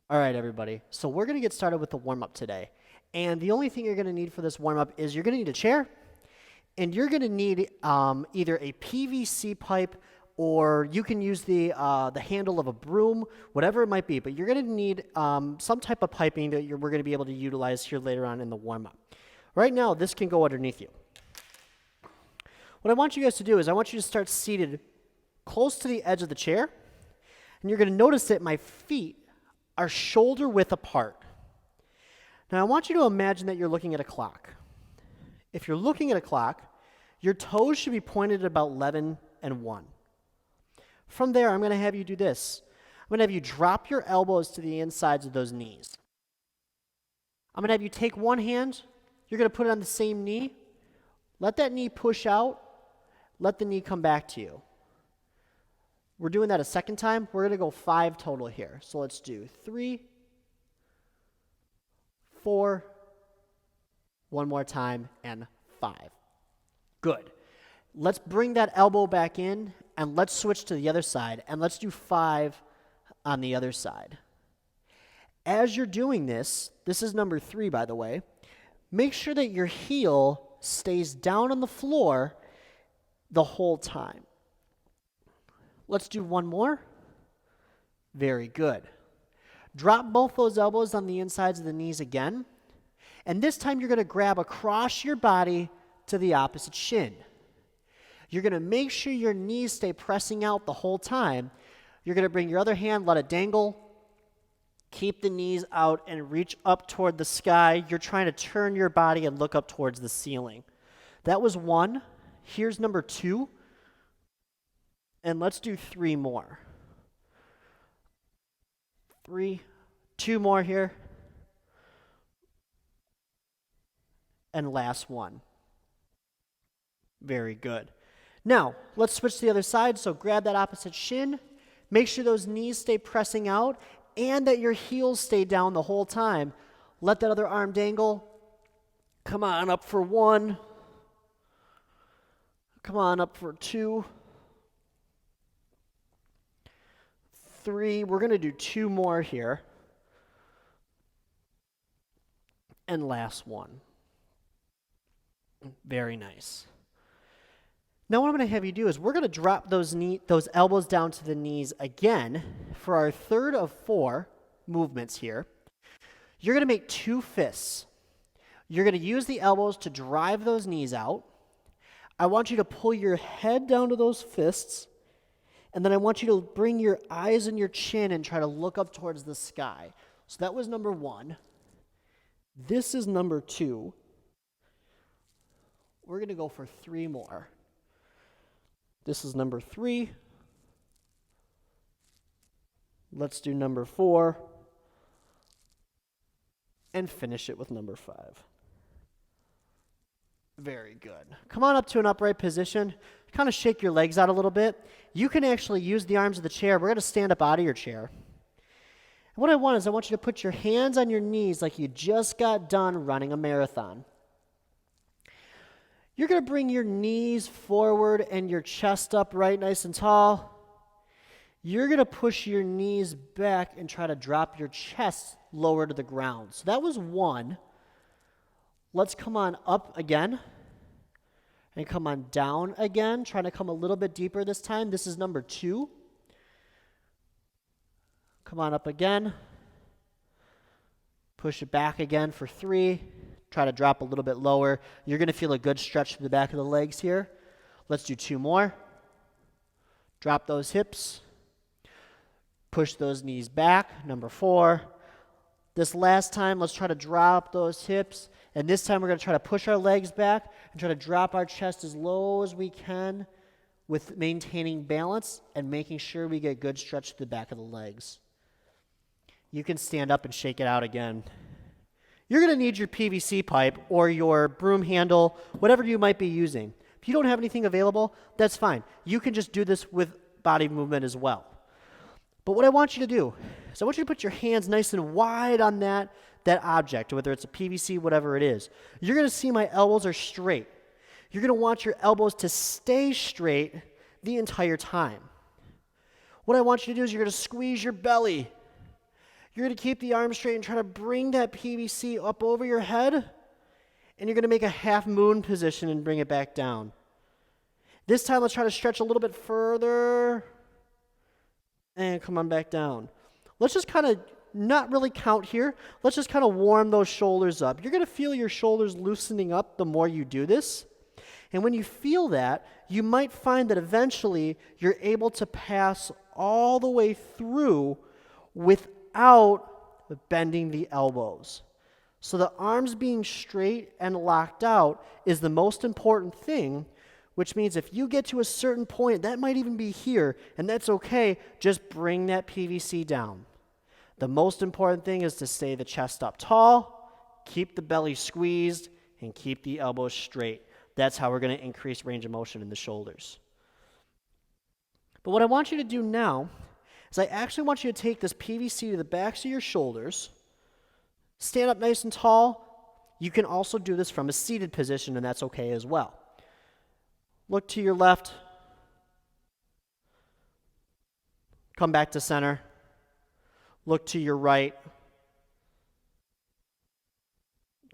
All right, everybody. So we're going to get started with the warm-up today. And the only thing you're going to need for this warm-up is you're going to need a chair, and you're going to need either a PVC pipe or you can use the handle of a broom, whatever it might be. But you're going to need some type of piping that we're going to be able to utilize here later on in the warm-up. Right now, this can go underneath you. What I want you guys to do is I want you to start seated close to the edge of the chair, and you're going to notice that my feet are shoulder width apart. Now I want you to imagine that you're looking at a clock. If you're looking at a clock, your toes should be pointed at about 11 and 1. From there, I'm going to have you do this. I'm going to have you drop your elbows to the insides of those knees. I'm going to have you take one hand, you're going to put it on the same knee, let that knee push out, let the knee come back to you. We're doing that a second time. We're going to go 5 total here. So let's do 3, 4, one more time, and 5. Good. Let's bring that elbow back in, and let's switch to the other side, and let's do 5 on the other side. As you're doing this is number 3, by the way, make sure that your heel stays down on the floor the whole time. Let's do one more. Very good. Drop both those elbows on the insides of the knees again. And this time you're going to grab across your body to the opposite shin. You're going to make sure your knees stay pressing out the whole time. You're going to bring your other hand, let it dangle. Keep the knees out and reach up toward the sky. You're trying to turn your body and look up towards the ceiling. That was 1. Here's number 2. And let's do 3 more. 3, 2 more here. And last one. Very good. Now, let's switch to the other side. So grab that opposite shin. Make sure those knees stay pressing out and that your heels stay down the whole time. Let that other arm dangle. Come on up for 1. Come on up for 2. 3. We're going to do 2 more here. And last one. Very nice. Now what I'm going to have you do is we're going to drop those elbows down to the knees again for our third of 4 movements here. You're going to make 2 fists. You're going to use the elbows to drive those knees out. I want you to pull your head down to those fists. And then I want you to bring your eyes and your chin and try to look up towards the sky. So that was number 1. This is number 2. We're going to go for 3 more. This is number 3. Let's do number 4. And finish it with number 5. Very good. Come on up to an upright position. Kind of shake your legs out a little bit. You can actually use the arms of the chair. We're going to stand up out of your chair. And what I want is I want you to put your hands on your knees like you just got done running a marathon. You're going to bring your knees forward and your chest up right nice and tall. You're going to push your knees back and try to drop your chest lower to the ground. So that was 1. Let's come on up again and come on down again, trying to come a little bit deeper this time. This is number 2. Come on up again. Push it back again for 3. Try to drop a little bit lower. You're going to feel a good stretch through the back of the legs here. Let's do 2 more. Drop those hips. Push those knees back. Number 4. This last time, let's try to drop those hips. And this time, we're going to try to push our legs back and try to drop our chest as low as we can with maintaining balance and making sure we get good stretch to the back of the legs. You can stand up and shake it out again. You're going to need your PVC pipe or your broom handle, whatever you might be using. If you don't have anything available, that's fine. You can just do this with body movement as well. But what I want you to do is I want you to put your hands nice and wide on that object, whether it's a PVC, whatever it is. You're going to see my elbows are straight. You're going to want your elbows to stay straight the entire time. What I want you to do is you're going to squeeze your belly. You're going to keep the arm straight and try to bring that PVC up over your head. And you're going to make a half moon position and bring it back down. This time, let's try to stretch a little bit further. And come on back down. Let's just kind of not really count here. Let's just kind of warm those shoulders up. You're going to feel your shoulders loosening up the more you do this. And when you feel that, you might find that eventually you're able to pass all the way through without bending the elbows. So the arms being straight and locked out is the most important thing, which means if you get to a certain point, that might even be here, and that's okay, just bring that PVC down. The most important thing is to stay the chest up tall, keep the belly squeezed, and keep the elbows straight. That's how we're going to increase range of motion in the shoulders. But what I want you to do now is I actually want you to take this PVC to the backs of your shoulders, stand up nice and tall. You can also do this from a seated position, and that's okay as well. Look to your left. Come back to center. Look to your right.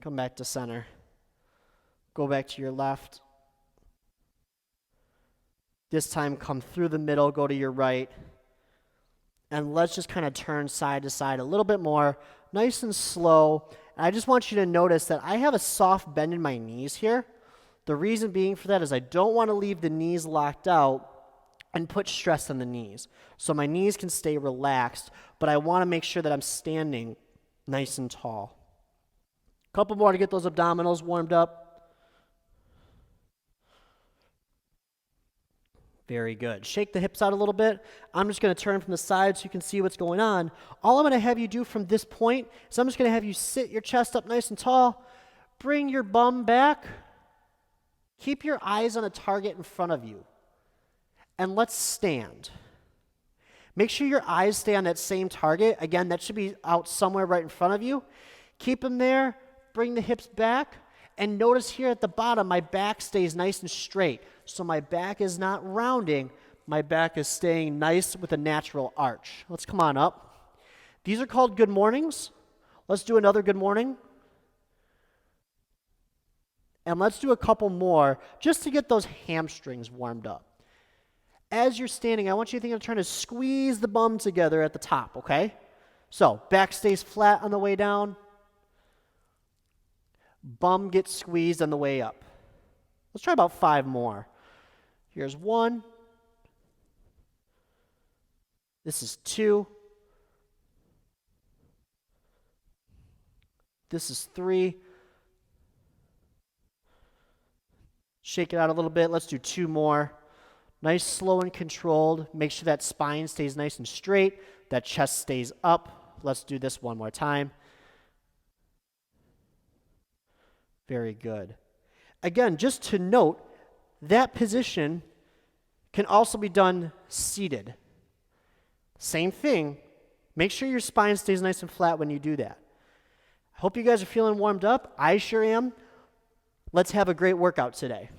Come back to center. Go back to your left. This time, come through the middle, go to your right. And let's just kind of turn side to side a little bit more, nice and slow. And I just want you to notice that I have a soft bend in my knees here. The reason being for that is I don't want to leave the knees locked out and put stress on the knees. So my knees can stay relaxed, but I want to make sure that I'm standing nice and tall. A couple more to get those abdominals warmed up. Very good. Shake the hips out a little bit. I'm just going to turn from the side so you can see what's going on. All I'm going to have you do from this point is I'm just going to have you sit your chest up nice and tall. Bring your bum back. Keep your eyes on a target in front of you. And let's stand. Make sure your eyes stay on that same target. Again, that should be out somewhere right in front of you. Keep them there. Bring the hips back. And notice here at the bottom, my back stays nice and straight. So my back is not rounding. My back is staying nice with a natural arch. Let's come on up. These are called good mornings. Let's do another good morning. And let's do a couple more just to get those hamstrings warmed up. As you're standing, I want you to think of trying to squeeze the bum together at the top, okay? So back stays flat on the way down. Bum gets squeezed on the way up. Let's try about 5 more. Here's 1. This is 2. This is 3. Shake it out a little bit. Let's do 2 more. Nice, slow, and controlled. Make sure that spine stays nice and straight. That chest stays up. Let's do this one more time. Very good. Again, just to note, that position can also be done seated. Same thing. Make sure your spine stays nice and flat when you do that. I hope you guys are feeling warmed up. I sure am. Let's have a great workout today.